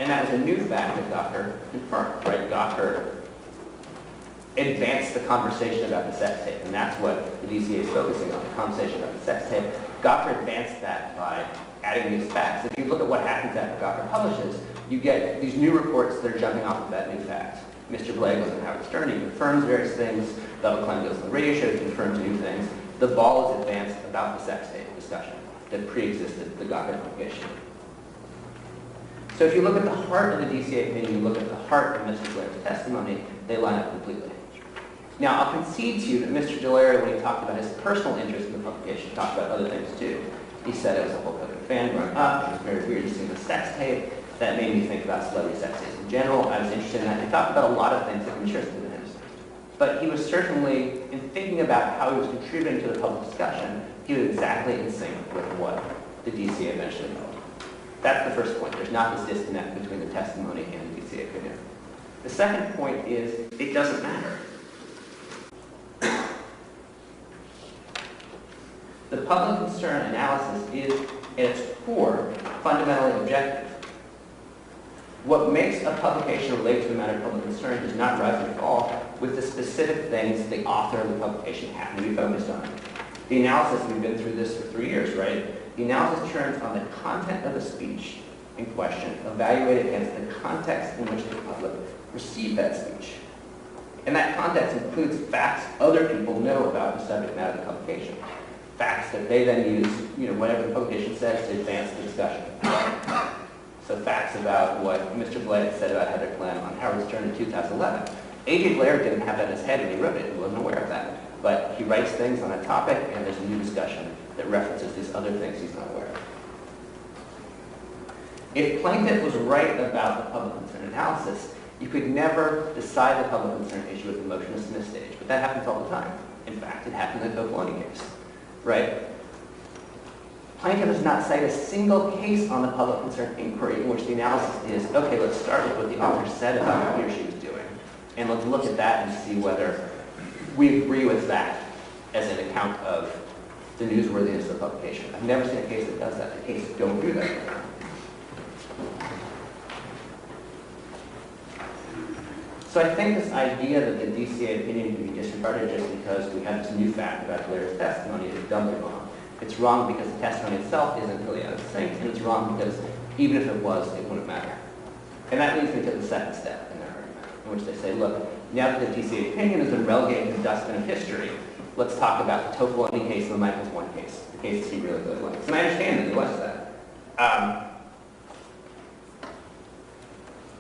And that was a new fact that Gawker confirmed, right? Gawker advanced the conversation about the sex tape, and that's what the DCA is focusing on, the conversation about the sex tape. Gawker advanced that by adding these facts. If you look at what happens after Gawker publishes, you get these new reports that are jumping off of that new fact. Mr. Blake goes on Howard Stern, he confirms various things. Double Klein goes on the radio show, he confirms new things. The ball is advanced about the sex tape discussion that pre-existed the Gawker publication. So if you look at the heart of the DCA opinion, you look at the heart of Mr. Blair's testimony, they line up completely. Now, I'll concede to you that Mr. Delaire, when he talked about his personal interest in the publication, talked about other things too. He said it was a Hulk Hogan fan growing up. It was very weird to see the sex tape. That made me think about celebrity sex tapes in general. I was interested in that. He talked about a lot of things that interested him. But he was certainly, in thinking about how he was contributing to the public discussion, he was exactly in sync with what the DCA eventually held. That's the first point. There's not this disconnect between the testimony and the DCA opinion. The second point is, it doesn't matter. The public concern analysis is, at its core, fundamentally objective. What makes a publication relate to a matter of public concern does not rise or fall with the specific things the author of the publication happen to be focused on. The analysis, we've been through this for 3 years, right? The analysis turns on the content of the speech in question, evaluated against the context in which the public received that speech. And that context includes facts other people know about the subject matter of the publication. Facts that they then use, whatever the publication says, to advance the discussion. So facts about what Mr. Blake said about Heather Clem on Howard Stern in 2011. A.J. Blair didn't have that in his head when he wrote it. He wasn't aware of that. But he writes things on a topic, and there's a new discussion that references these other things he's not aware of. If plaintiff was right about the public concern analysis, you could never decide the public concern issue at the motion to dismiss stage. But that happens all the time. In fact, it happened in the Topolini case. Right? Plaintiff does not cite a single case on the public concern inquiry in which the analysis is, okay, let's start with what the author said about what he or she was doing. And let's look at that and see whether we agree with that as an account of the newsworthiness of the publication. I've never seen a case that does that. The cases don't do that. So I think this idea that the DCA opinion can be disregarded just because we have this new fact about Blair's testimony is doubly wrong. It's wrong because the testimony itself isn't really out of sync, and it's wrong because even if it was, it wouldn't matter. And that leads me to the second step in their argument, in which they say, look, now that the DCA opinion has been relegated to the dustbin of history, let's talk about the Topolini case and the Michaels 1 case, the cases he really likes. And I understand that he likes that.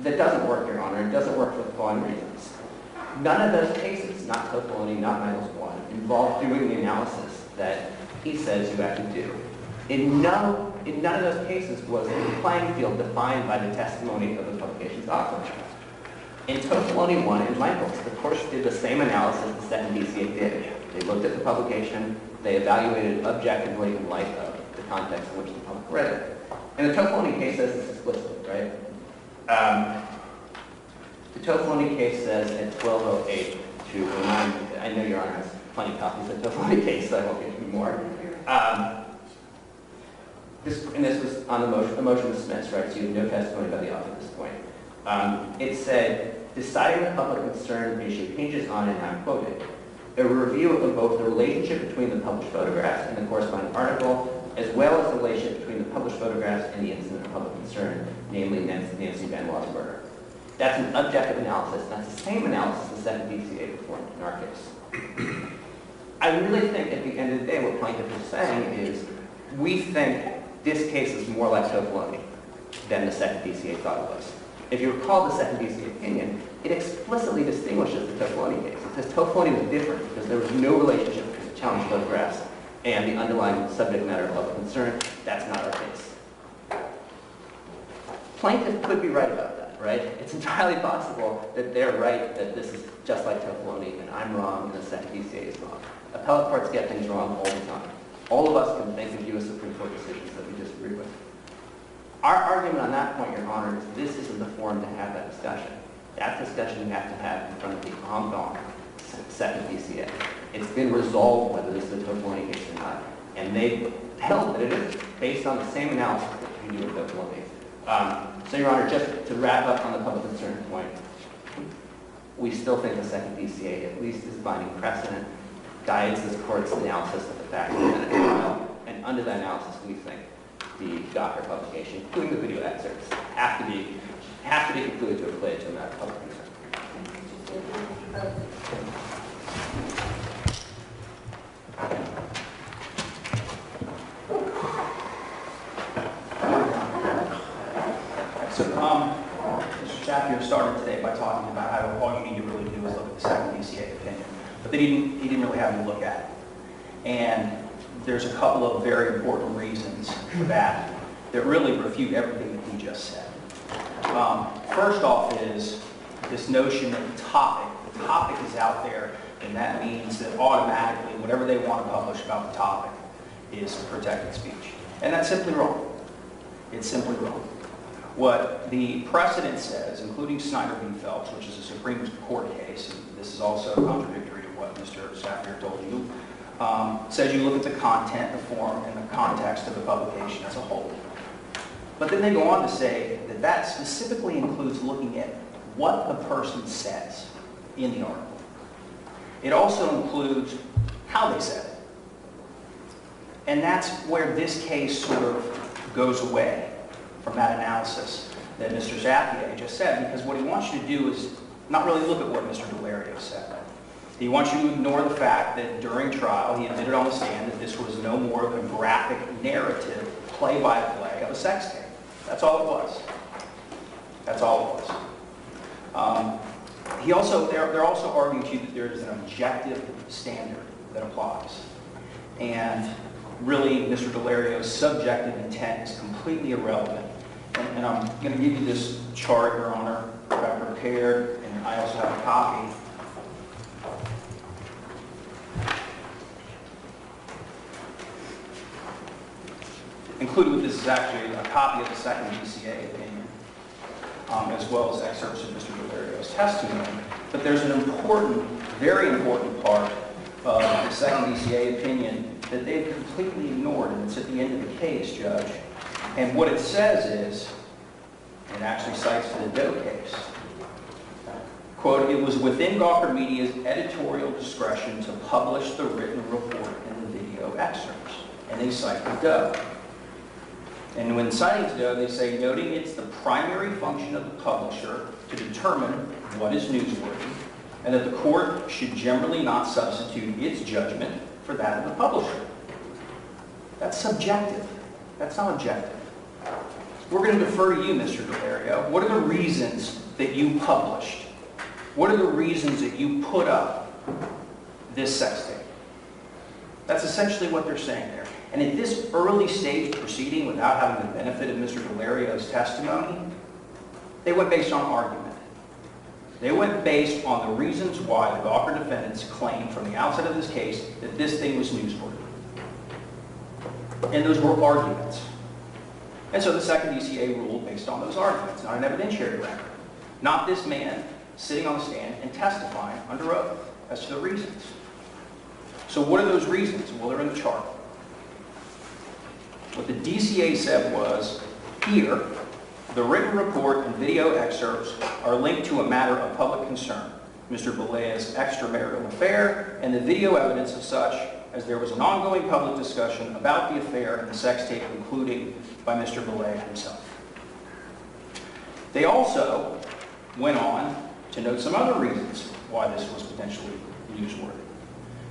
That doesn't work, Your Honor. It doesn't work for the following reasons. None of those cases, not Topolini, not Michaels 1, involve doing the analysis that he says you have to do. In none of those cases was the playing field defined by the testimony of the publication's author. In Topolini 1 and Michaels, the courts did the same analysis the second DCA did. They looked at the publication, they evaluated it objectively in light of the context in which the public read it. And the Topolini case says this explicitly, right? The Topolini case says at 12:08 to remind, I know Your Honor has plenty of copies of the Topolini case, so I won't give you more. This was on the motion to dismiss, right? So you have no testimony by the author at this point. It said, deciding the public concern issue hinges on, and I'm quoted, a review of both the relationship between the published photographs and the corresponding article, as well as the relationship between the published photographs and the incident of public concern, namely Nancy Benoit's murder. That's an objective analysis. That's the same analysis the second DCA performed in our case. I really think at the end of the day what plaintiff is saying is we think this case is more like Topolini than the second DCA thought it was. If you recall the second DCA opinion, it explicitly distinguishes the Topolini case. It says Topolini was different because there was no relationship between the challenged photographs and the underlying subject matter of public concern. That's not our case. Plaintiff could be right about that, right? It's entirely possible that they're right, that this is just like Topolini, and I'm wrong, and the second DCA is wrong. Appellate courts get things wrong all the time. All of us can think of U.S. Supreme Court decisions that we disagree with. Our argument on that point, Your Honor, is this isn't the forum to have that discussion. That discussion you have to have in front of the en banc second DCA. It's been resolved whether this is a Topolini case or not. And they held that it is, based on the same analysis that you do with Topolini. So, Your Honor, just to wrap up on the public concern point, we still think the second DCA, at least as binding precedent, guides this court's analysis of the facts in a trial, and under that analysis, we think the Gawker publication, including the video excerpts, have to be concluded to have related to a matter of public concern. So, Mr. Shaffier started today by talking about how all you need to really do is look at the second DCA opinion, but he didn't really have you look at it. And there's a couple of very important reasons for that really refute everything that he just said. First off is this notion that the topic is out there, and that means that automatically whatever they want to publish about the topic is protected speech. And that's simply wrong. It's simply wrong. What the precedent says, including Snyder v. Phelps, which is a Supreme Court case, and this is also contradictory to what Mr. Shaffier told you, says you look at the content, the form, and the context of the publication as a whole. But then they go on to say that that specifically includes looking at what the person says in the article. It also includes how they said it. And that's where this case sort of goes away from that analysis that Mr. Shaffier just said, because what he wants you to do is not really look at what Mr. Delario said. He wants you to ignore the fact that during trial he admitted on the stand that this was no more than a graphic narrative, play-by-play of a sex tape. That's all it was. That's all it was. They're also arguing to you that there is an objective standard that applies. And really, Mr. Delario's subjective intent is completely irrelevant. And I'm going to give you this chart, Your Honor, that I prepared, and I also have a copy. Included with this is actually a copy of the second DCA opinion, as well as excerpts of Mr. Delario's testimony. But there's an important, very important part of the second DCA opinion that they've completely ignored, and it's at the end of the case, Judge. And what it says is, it actually cites the Doe case. Quote, "It was within Gawker Media's editorial discretion to publish the written report in the video excerpts." And they cite the Doe. And when citing the Doe, they say, noting it's the primary function of the publisher to determine what is newsworthy, and that the court should generally not substitute its judgment for that of the publisher. That's subjective. That's not objective. We're going to defer to you, Mr. Delario. What are the reasons that you published? What are the reasons that you put up this sex tape? That's essentially what they're saying there. And at this early stage proceeding, without having the benefit of Mr. Delario's testimony, they went based on argument. They went based on the reasons why the Gawker defendants claimed from the outset of this case that this thing was newsworthy. And those were arguments. And so the second DCA ruled based on those arguments, not an evidentiary record. Not this man sitting on the stand and testifying under oath as to the reasons. So what are those reasons? Well, they're in the chart. What the DCA said was, here, the written report and video excerpts are linked to a matter of public concern, Mr. Belea's extramarital affair, and the video evidence of such as there was an ongoing public discussion about the affair and the sex tape, including by Mr. Belea himself. They also went on to note some other reasons why this was potentially newsworthy.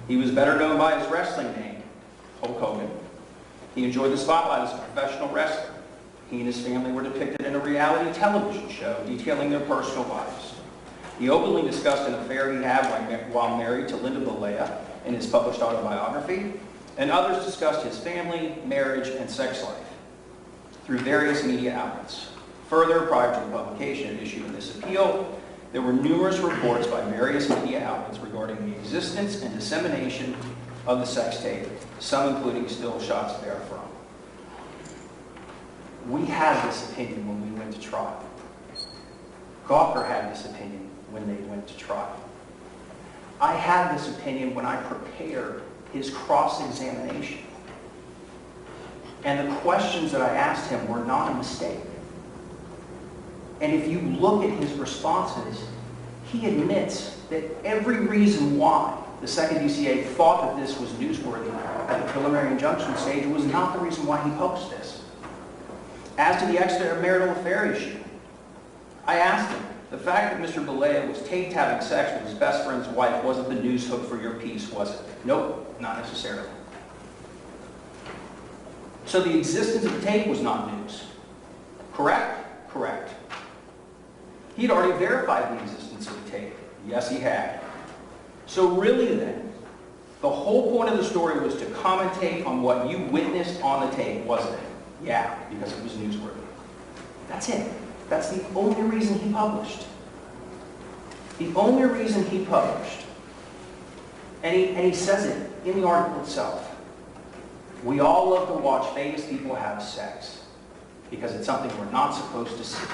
He was better known by his wrestling name, Hulk Hogan. He enjoyed the spotlight as a professional wrestler. He and his family were depicted in a reality television show detailing their personal lives. He openly discussed an affair he had while married to Linda Belea in his published autobiography, and others discussed his family, marriage, and sex life through various media outlets. Further, prior to the publication and issue of this appeal, there were numerous reports by various media outlets regarding the existence and dissemination of the sex tape, some including still shots therefrom. We had this opinion when we went to trial. Gawker had this opinion when they went to trial. I had this opinion when I prepared his cross-examination. And the questions that I asked him were not a mistake. And if you look at his responses, he admits that every reason why the second DCA thought that this was newsworthy at the preliminary injunction stage was not the reason why he published this. As to the extramarital affair issue, I asked him, the fact that Mr. Balea was taped having sex with his best friend's wife wasn't the news hook for your piece, was it? Nope, not necessarily. So the existence of the tape was not news. Correct? Correct. He had already verified the existence of the tape. Yes, he had. So really then, the whole point of the story was to commentate on what you witnessed on the tape, wasn't it? Yeah, because it was newsworthy. That's it. That's the only reason he published. The only reason he published. And he says it in the article itself. We all love to watch famous people have sex because it's something we're not supposed to see.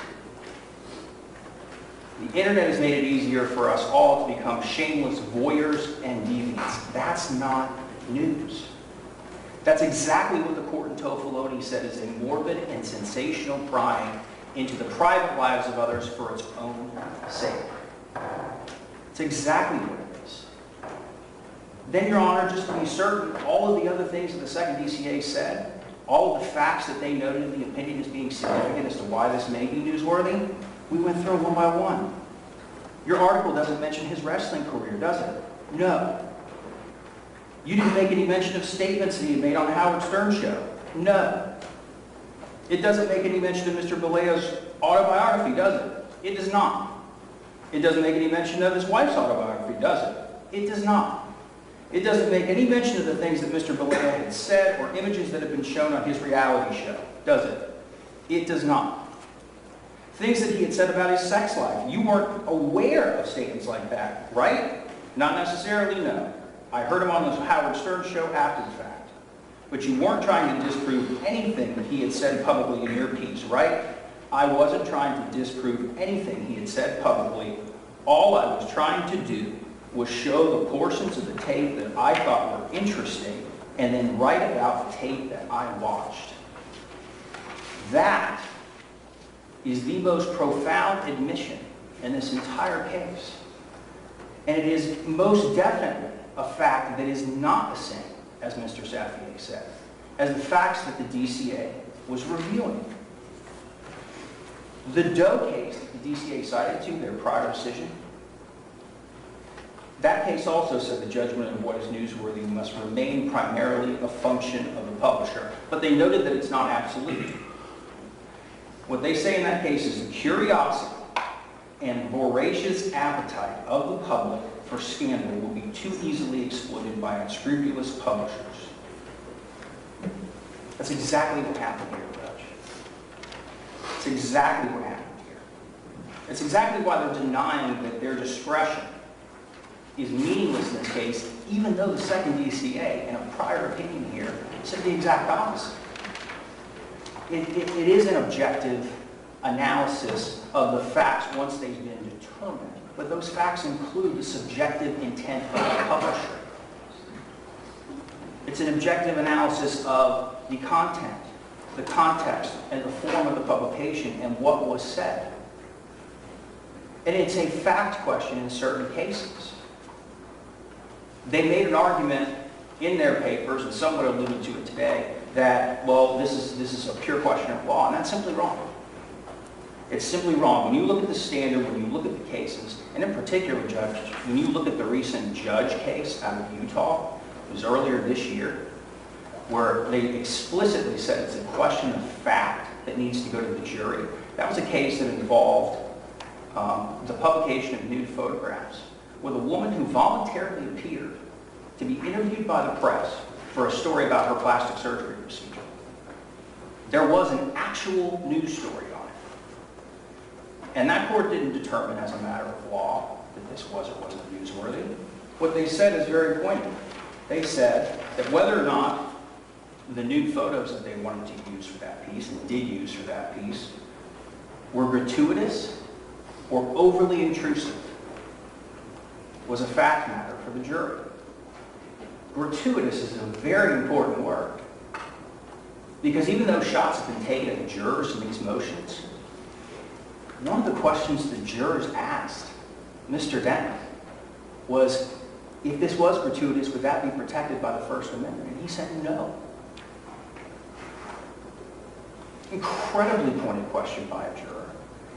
The internet has made it easier for us all to become shameless voyeurs and deviants. That's not news. That's exactly what the court in Tofoloni said is a morbid and sensational prying into the private lives of others for its own sake. It's exactly what it is. Then, Your Honor, just to be certain, all of the other things that the second DCA said, all of the facts that they noted in the opinion as being significant as to why this may be newsworthy, we went through one by one. Your article doesn't mention his wrestling career, does it? No. You didn't make any mention of statements that he made on the Howard Stern show. No. It doesn't make any mention of Mr. Balea's autobiography, does it? It does not. It doesn't make any mention of his wife's autobiography, does it? It does not. It doesn't make any mention of the things that Mr. Balea had said or images that have been shown on his reality show, does it? It does not. Things that he had said about his sex life. You weren't aware of statements like that, right? Not necessarily, no. I heard him on the Howard Stern show after the fact. But you weren't trying to disprove anything that he had said publicly in your piece, right? I wasn't trying to disprove anything he had said publicly. All I was trying to do was show the portions of the tape that I thought were interesting and then write about the tape that I watched. That is the most profound admission in this entire case. And it is most definitely a fact that is not the same, as Mr. Safier said, as the facts that the DCA was reviewing. The Doe case that the DCA cited to their prior decision, that case also said the judgment of what is newsworthy must remain primarily a function of the publisher, but they noted that it's not absolute. What they say in that case is the curiosity and voracious appetite of the public for scandal will be too easily exploited by unscrupulous publishers. That's exactly what happened here, Judge. It's exactly what happened here. It's exactly why they're denying that their discretion is meaningless in this case, even though the second DCA, in a prior opinion here, said the exact opposite. It is an objective analysis of the facts once they've been determined, but those facts include the subjective intent of the publisher. It's an objective analysis of the content, the context, and the form of the publication and what was said. And it's a fact question in certain cases. They made an argument in their papers, and someone alluded to it today, that, well, this is a pure question of law, and that's simply wrong. It's simply wrong. When you look at the standard, when you look at the cases, and in particular, Judge, when you look at the recent Judge case out of Utah, it was earlier this year, where they explicitly said it's a question of fact that needs to go to the jury. That was a case that involved the publication of nude photographs with a woman who voluntarily appeared to be interviewed by the press for a story about her plastic surgery procedure. There was an actual news story on it. And that court didn't determine as a matter of law that this was or wasn't newsworthy. What they said is very poignant. They said that whether or not the nude photos that they wanted to use for that piece, and did use for that piece, were gratuitous or overly intrusive was a fact matter for the jury. Gratuitous is a very important word, because even though shots have been taken at the jurors in these motions, one of the questions the jurors asked Mr. Dent was, if this was gratuitous, would that be protected by the First Amendment? And he said no. Incredibly pointed question by a juror.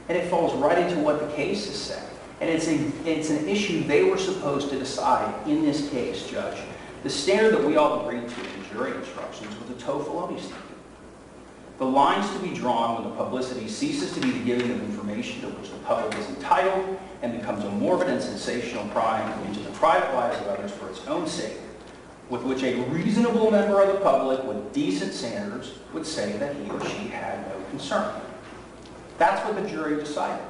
And it falls right into what the case has said. And it's an issue they were supposed to decide in this case, Judge. The standard that we all agreed to in jury instructions was a tofoloni standard. The lines to be drawn when the publicity ceases to be the giving of information to which the public is entitled and becomes a morbid and sensational prying into the private lives of others for its own sake, with which a reasonable member of the public with decent standards would say that he or she had no concern. That's what the jury decided.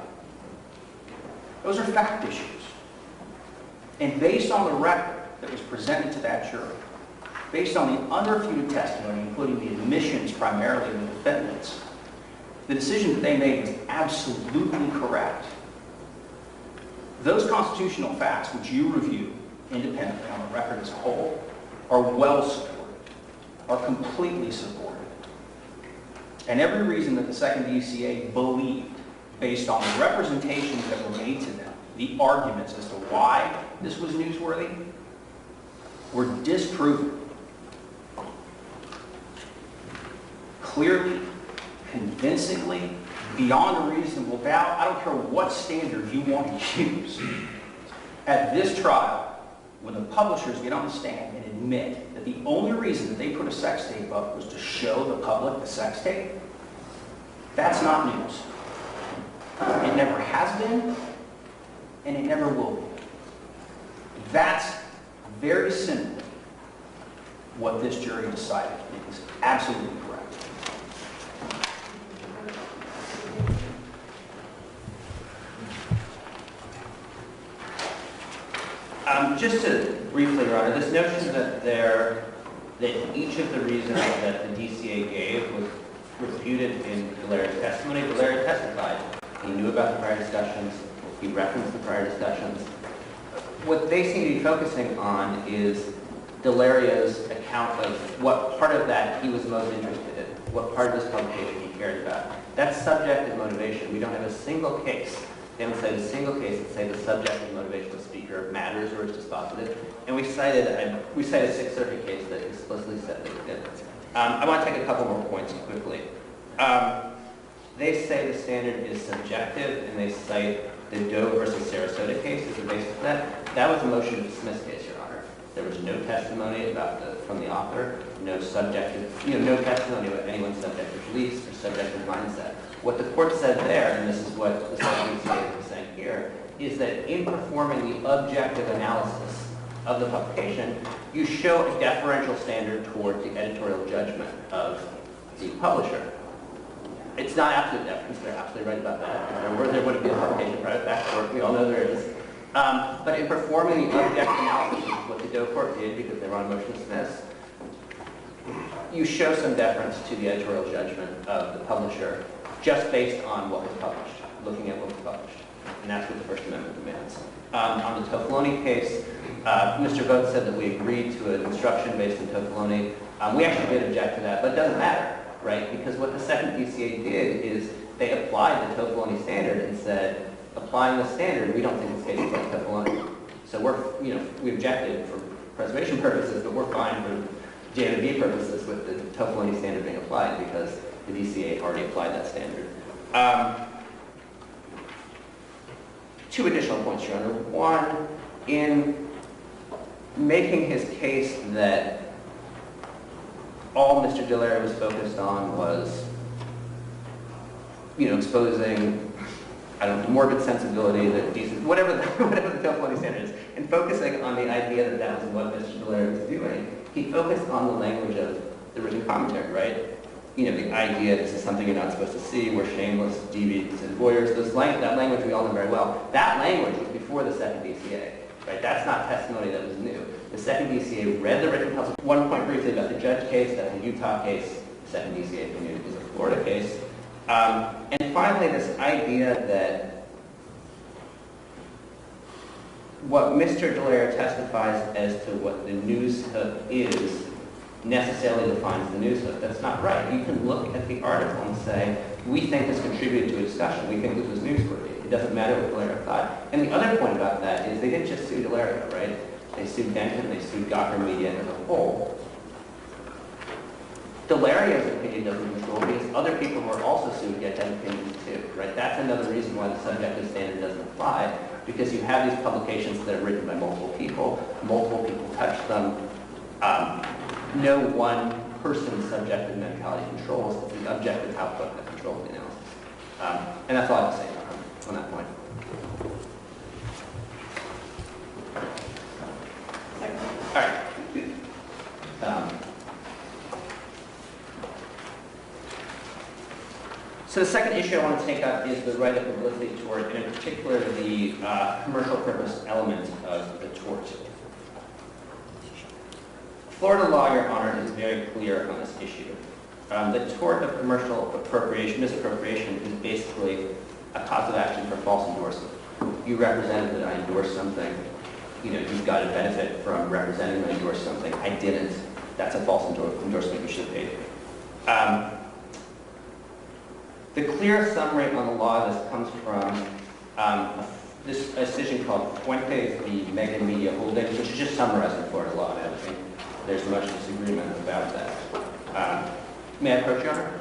Those are fact issues. And based on the record that was presented to that jury, based on the unrefuted testimony, including the admissions primarily of the defendants, the decision that they made was absolutely correct. Those constitutional facts, which you review independently on the record as a whole, are well supported, are completely supported. And every reason that the second DCA believed, based on the representations that were made to them, the arguments as to why this was newsworthy, were disproven. Clearly, convincingly, beyond a reasonable doubt. I don't care what standard you want to use. At this trial, when the publishers get on the stand and admit that the only reason that they put a sex tape up was to show the public the sex tape, that's not news. It never has been, and it never will be. That's very simply what this jury decided. It was absolutely correct. Just to briefly, Your Honor, this notion that each of the reasons that the DCA gave was refuted in Valeria's testimony. Valeria testified. He knew about the prior discussions. He referenced the prior discussions. What they seem to be focusing on is Delaria's account of what part of that he was most interested in, what part of this publication he cared about. That's subjective motivation. We don't have a single case. They haven't cited a single case that say the subjective motivation of the speaker matters or is dispositive. And we cited a Sixth Circuit case that explicitly said that it did. I want to take a couple more points quickly. They say the standard is subjective, and they cite the Doe versus Sarasota case as a basis for that. That was a motion to dismiss case, Your Honor. There was no testimony from the author, no testimony about anyone's subjective beliefs or subjective mindset. What the court said there, and this is what the Second DCA is saying here, is that in performing the objective analysis of the publication, you show a deferential standard toward the editorial judgment of the publisher. It's not absolute deference. They're absolutely right about that. If there wouldn't be a publication private back court. We all know there is. But in performing the objective analysis, which is what the Doe court did because they were on motion to dismiss, you show some deference to the editorial judgment of the publisher just based on what was published, looking at what was published. And that's what the First Amendment demands. On the Tofoloni case, Mr. Vogt said that we agreed to an instruction based on Tofoloni. We actually did object to that, but it doesn't matter, right? Because what the Second DCA did is they applied the Tofoloni standard and said, applying the standard, we don't think this case is like Tofoloni. So we objected for preservation purposes, but we're fine for J&B purposes with the Tofoloni standard being applied because the DCA already applied that standard. Two additional points, Your Honor. One, in making his case that all Mr. Delaire was focused on was, exposing, morbid sensibility, that decent, whatever the Tofoloni standard is, and focusing on the idea that that was what Mr. Delaire was doing, he focused on the language of the written commentary, right? The idea this is something you're not supposed to see, we're shameless, deviants, and voyeurs. That language we all know very well. That language was before the Second DCA, right? That's not testimony that was new. The Second DCA read the written publication. One point briefly about the Judge case, that's a Utah case. The Second DCA opinion is a Florida case. And finally, this idea that what Mr. Delaire testifies as to what the news hub is necessarily defines the news hook. That's not right. You can look at the article and say, we think this contributed to a discussion. We think this was newsworthy. It doesn't matter what Delario thought. And the other point about that is they didn't just sue Delario, right? They sued Denton, they sued Gawker Media as a whole. Delario's opinion doesn't control because other people who are also sued get that opinion too, right? That's another reason why the subjective standard doesn't apply, because you have these publications that are written by multiple people touch them. No one person's subjective mentality controls, it's the objective output that controls the analysis. And that's all I have to say on that point. All right. So the second issue I want to take up is the right of publicity tort, and in particular the commercial purpose element of the tort. Florida law, Your Honor, is very clear on this issue. The tort of commercial appropriation, misappropriation, is basically a cause of action for false endorsement. You represented that I endorsed something. You know, you've got a benefit from representing that I endorsed something. I didn't. That's a false endorsement. You should have paid me. The clear summary on the law of this comes from this decision called Fuentes v. Mega Media Holdings, which is just summarizing Florida law. I don't think there's much disagreement about that. May I approach, Your Honor?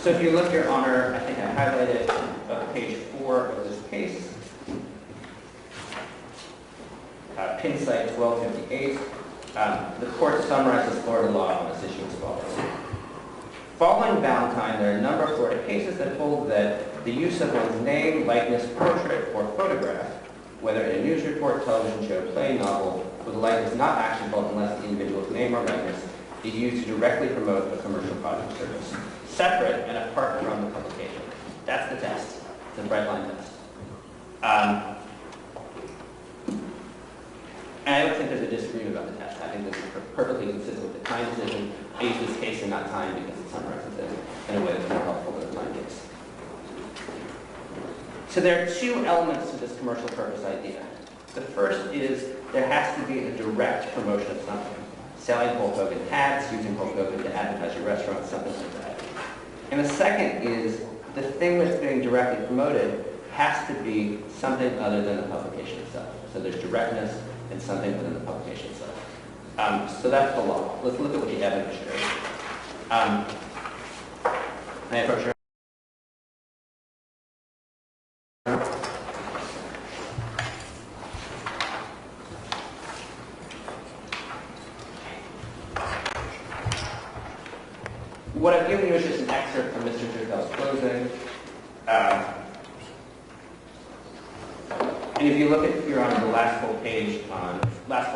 So if you look, Your Honor, I think I highlighted page 4 of this case, pin site 1258. The court summarizes Florida law on this issue as follows. Following Valentine, there are a number of Florida cases that hold that the use of one's name, likeness, portrait, or photograph, whether in a news report, television show, play, novel, with a likeness not actionable unless the individual's name or likeness is used to directly promote a commercial product or service, separate and apart from the publication. That's the test. It's a bright line test. And I don't think there's a disagreement about the test. I think this is perfectly consistent with the Time decision. I use this case and not Time because it summarizes it in a way that's more helpful than the Time case. So there are two elements to this commercial purpose idea. The first is there has to be a direct promotion of something. Selling Hulk Hogan hats, using Hulk Hogan to advertise your restaurant, something like that. And the second is the thing that's being directly promoted has to be something other than the publication itself. So there's directness and something within the publication itself. So that's the law. Let's look at what the evidence shows. May I approach your What I've given you is just an excerpt from Mr. Turkel's closing. And if you look at here on the last full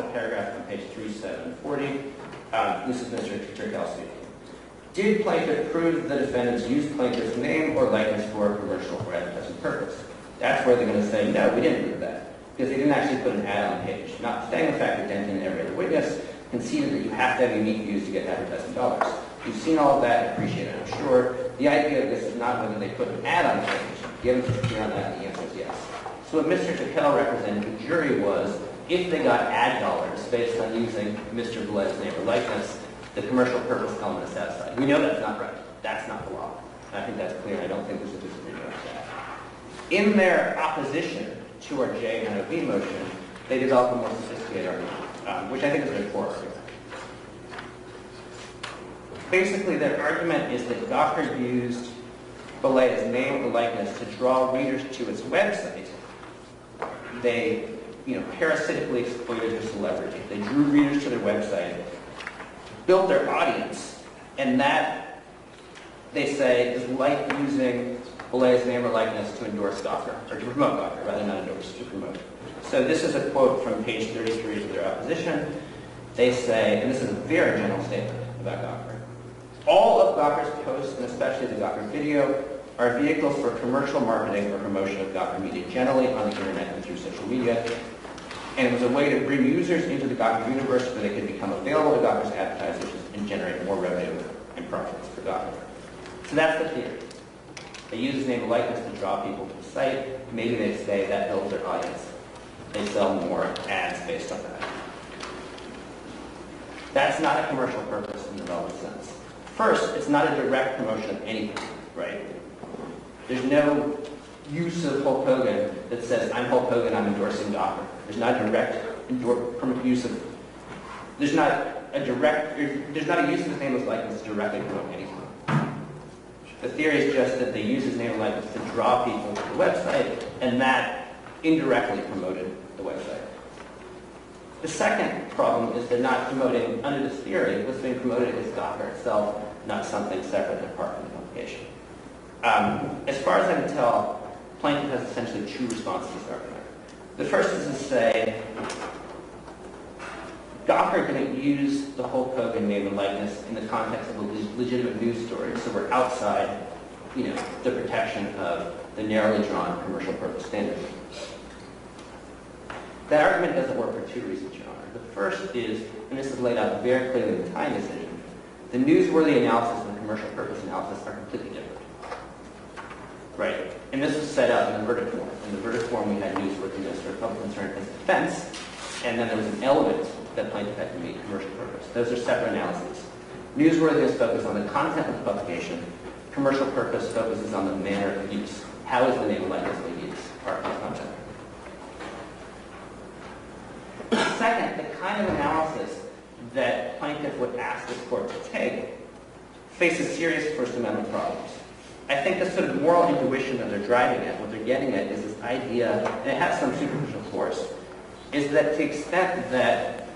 paragraph on page 3740, this is Mr. Turkel speaking. Did plaintiff prove the defendants used plaintiff's name or likeness for a commercial or advertising purpose? That's where they're going to say, no, we didn't prove that, because they didn't actually put an ad on the page. Notwithstanding the fact that Denton and every other witness conceded that you have to have unique views to get advertising dollars. You've seen all of that, appreciate it, I'm sure. The idea of this is not whether they put an ad on the page. The evidence is clear on that, and the answer is yes. So what Mr. Turkel represented to the jury was, if they got ad dollars based on using Mr. Bled's name or likeness, the commercial purpose element is satisfied. We know that's not right. That's not the law. And I think that's clear. I don't think there's a disagreement about that. In their opposition to our J and OB motion, they developed a more sophisticated argument, which I think is an important argument. Basically, their argument is that Gawker used Belea's name or likeness to draw readers to its website. They, parasitically exploited their celebrity. They drew readers to their website, built their audience, and that, they say, is like using Belea's name or likeness to endorse Gawker, or to promote Gawker, rather than not endorse, to promote. So this is a quote from page 33 of their opposition. They say, and this is a very general statement about Gawker, all of Gawker's posts, and especially the Gawker video, are vehicles for commercial marketing or promotion of Gawker media, generally on the internet and through social media. And it was a way to bring users into the Gawker universe where they could become available to Gawker's advertisers and generate more revenue and profits for Gawker. So that's the theory. They use his name and likeness to draw people to the site. Maybe they say that builds their audience. They sell more ads based on that. That's not a commercial purpose in the relevant sense. First, it's not a direct promotion of anything, right? There's no use of Hulk Hogan that says, I'm Hulk Hogan, I'm endorsing Gawker. There's not a direct use of, there's not a use of his name and likeness to directly promote anything. The theory is just that they use his name and likeness to draw people to the website, and that indirectly promoted the website. The second problem is they're not promoting, under this theory, what's being promoted is Gawker itself, not something separate and apart from the publication. As far as I can tell, plaintiff has essentially two responses to this argument. The first is to say, Gawker didn't use the Hulk Hogan name and likeness in the context of a legitimate news story, so we're outside, the protection of the narrowly drawn commercial purpose standard. That argument doesn't work for two reasons, Your Honor. The first is, and this is laid out very clearly in the Time decision, the newsworthy analysis and the commercial purpose analysis are completely different. Right? And this was set out in the verdict form. In the verdict form, we had newsworthiness or public concern as defense, and then there was an element that plaintiff had to meet, commercial purpose. Those are separate analyses. Newsworthiness focuses on the content of the publication. Commercial purpose focuses on the manner of use. How is the name and likeness being used? Our content. Second, the kind of analysis that plaintiff would ask this court to take faces serious First Amendment problems. I think the sort of moral intuition that they're driving at, what they're getting at, is this idea, and it has some superficial force, is that to the extent that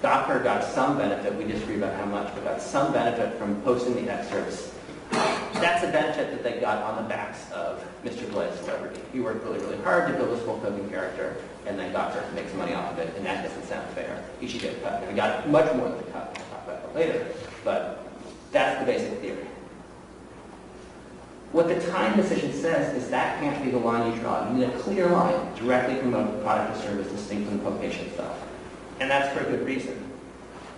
Gawker got some benefit, we disagree about how much, but got some benefit from posting the excerpts, that's a benefit that they got on the backs of Mr. Blade's celebrity. He worked really, really hard to build this Hulk Hogan character, and then Gawker makes money off of it, and that doesn't sound fair. He should get a cut. And we got much more than a cut. We'll talk about that later. But that's the basic theory. What the Time decision says is that can't be the line you draw. You need a clear line, directly promote the product or service distinct from the publication itself. And that's for a good reason.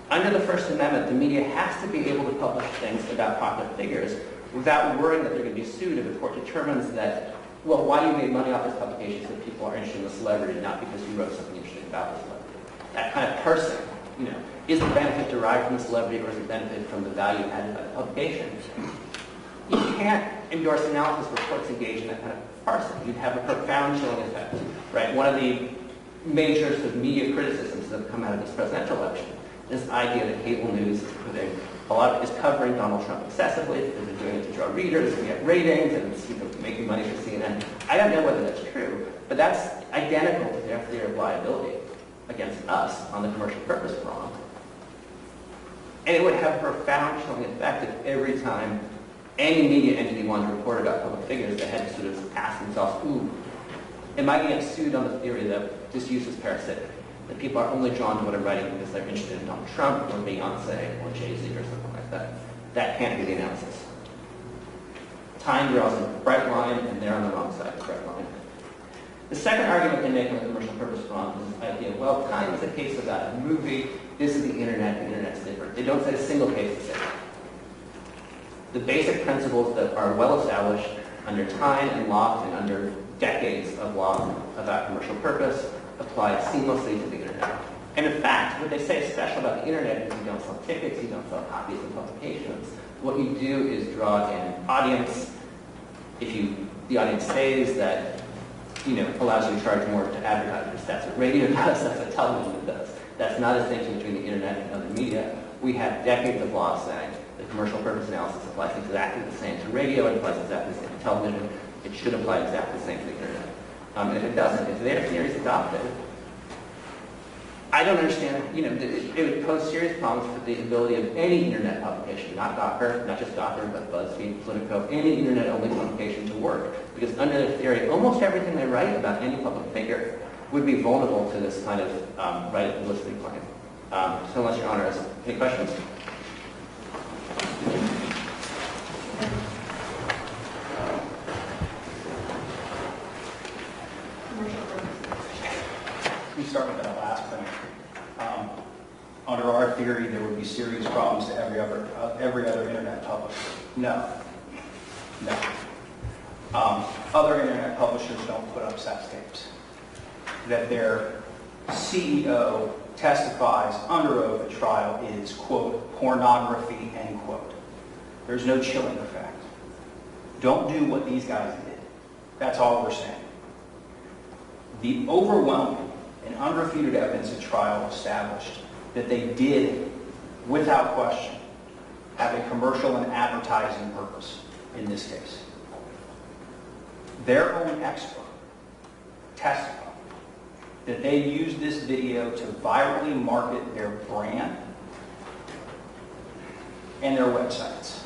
Under the First Amendment, the media has to be able to publish things about popular figures without worrying that they're going to be sued if the court determines that, well, why you made money off this publication is that people are interested in the celebrity, not because you wrote something interesting about the celebrity. That kind of person, is the benefit derived from the celebrity or is it benefit from the value added by the publication? You can't endorse analysis where courts engage in that kind of parsing. You'd have a profound chilling effect, right? One of the major sort of media criticisms that have come out of this presidential election is this idea that cable news is covering Donald Trump excessively because they're doing it to draw readers and get ratings and it's making money for CNN. I don't know whether that's true, but that's identical to their theory of liability against us on the commercial purpose prong. And it would have a profound chilling effect if every time any media entity wanted to report about public figures, they had to sort of ask themselves, ooh, am I getting sued on the theory that this use is parasitic? That people are only drawn to what I'm writing because they're interested in Donald Trump or Beyonce or Jay-Z or something like that. That can't be the analysis. Time draws a bright line, and they're on the wrong side of the bright line. The second argument they make on the commercial purpose prong is this idea, well, Time is a case about a movie, this is the internet's different. They don't say a single case the same. The basic principles that are well established under Time and law and under decades of law about commercial purpose apply seamlessly to the internet. And in fact, what they say is special about the internet is you don't sell tickets, you don't sell copies of publications. What you do is draw in audience. If the audience stays, that allows you to charge more to advertisers. That's what radio does, that's what television does. That's not a distinction between the internet and other media. We have decades of law saying the commercial purpose analysis applies exactly the same to radio, it applies exactly the same to television, it should apply exactly the same to the internet. And if it doesn't, if their theory is adopted, I don't understand, it would pose serious problems for the ability of any internet publication, not Gawker, not just Gawker, but BuzzFeed, Politico, any internet-only publication to work. Because under their theory, almost everything they write about any public figure would be vulnerable to this kind of right of publicity claim. So unless Your Honor has any questions? Let me start with that last point. under our theory, there would be serious problems to every other internet publisher. No. No. Other internet publishers don't put up sex tapes. That their CEO testifies under oath at trial is, quote, pornography, end quote. There's no chilling effect. Don't do what these guys did. That's all we're saying. The overwhelming and unrefuted evidence at trial established that they did, without question, have a commercial and advertising purpose in this case. Their own expert testified that they used this video to virally market their brand and their websites.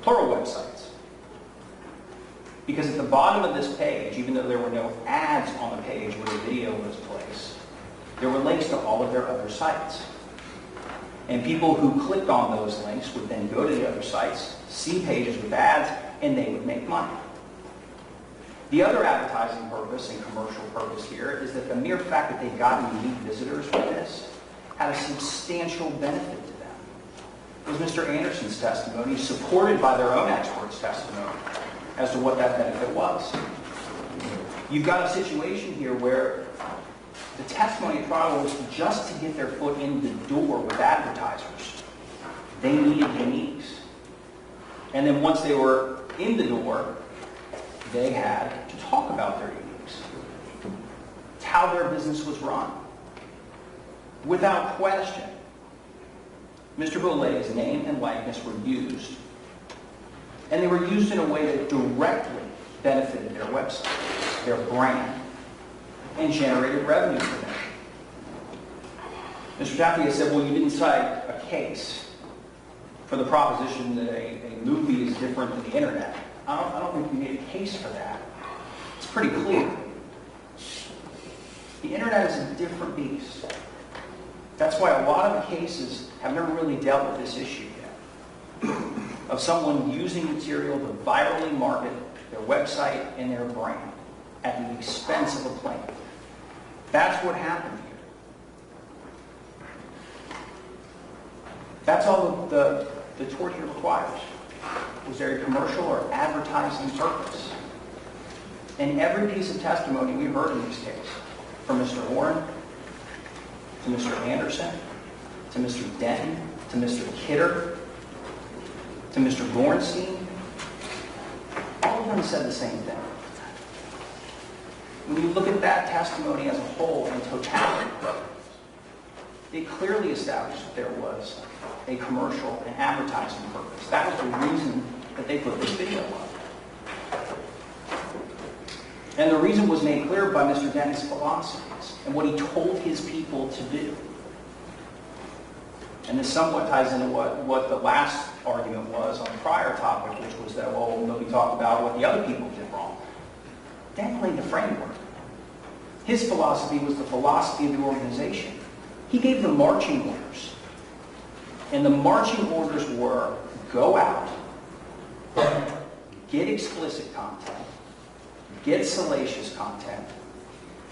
Plural websites. Because at the bottom of this page, even though there were no ads on the page where the video was placed, there were links to all of their other sites. And people who clicked on those links would then go to the other sites, see pages with ads, and they would make money. The other advertising purpose and commercial purpose here is that the mere fact that they got unique visitors with this had a substantial benefit to them. It was Mr. Anderson's testimony, supported by their own expert's testimony, as to what that benefit was. You've got a situation here where the testimony at trial was just to get their foot in the door with advertisers. They needed uniques. And then once they were in the door, they had to talk about their uniques. It's how their business was run. Without question, Mr. Boulez's name and likeness were used, and they were used in a way that directly benefited their website, their brand, and generated revenue for them. Mr. Tapia said, well, you didn't cite a case for the proposition that a movie is different than the internet. I don't think you need a case for that. It's pretty clear. The internet is a different beast. That's why a lot of the cases have never really dealt with this issue yet. Of someone using material to virally market their website and their brand at the expense of a plaintiff. That's what happened here. That's all the tort here requires. Was there a commercial or advertising purpose? And every piece of testimony we heard in this case, from Mr. Warren, to Mr. Anderson, to Mr. Denton, to Mr. Kidder, to Mr. Gornstein, all of them said the same thing. When you look at that testimony as a whole in totality, it clearly established that there was a commercial and advertising purpose. That was the reason that they put this video up. And the reason was made clear by Mr. Denton's philosophies and what he told his people to do. And this somewhat ties into what the last argument was on the prior topic, which was that, well, nobody talked about what the other people did wrong. Denton laid the framework. His philosophy was the philosophy of the organization. He gave the marching orders. And the marching orders were, go out, get explicit content, get salacious content,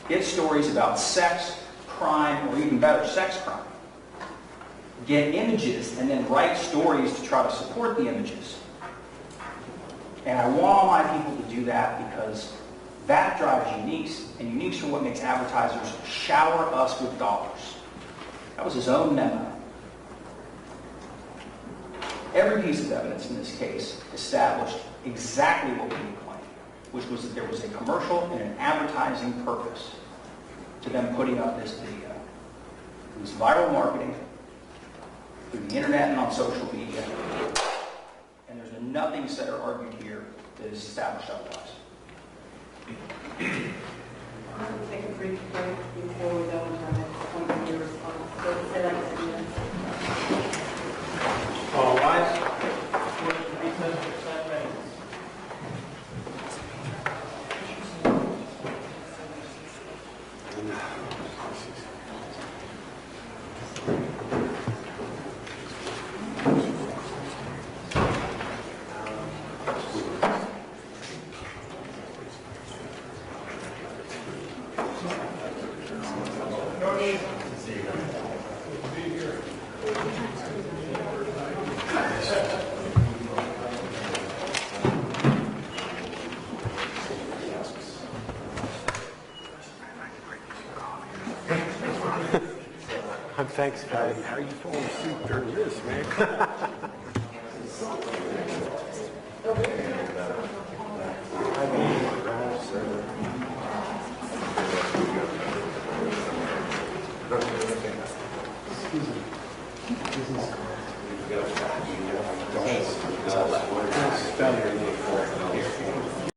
get stories about sex, crime, or even better, sex crime. Get images and then write stories to try to support the images. And I want all my people to do that because that drives uniques, and uniques are what makes advertisers shower us with dollars. That was his own memo. Every piece of evidence in this case established exactly what we claimed, which was that there was a commercial and an advertising purpose to them putting up this video. It was viral marketing through the internet and on social media. And there's nothing said or argued here that is established otherwise. I'm going to take a brief break before we go into our next point of your response. So say that again. All rise. Recess for 10 minutes. Thanks, Patty. How are you falling asleep during this, man? Spell your name for it.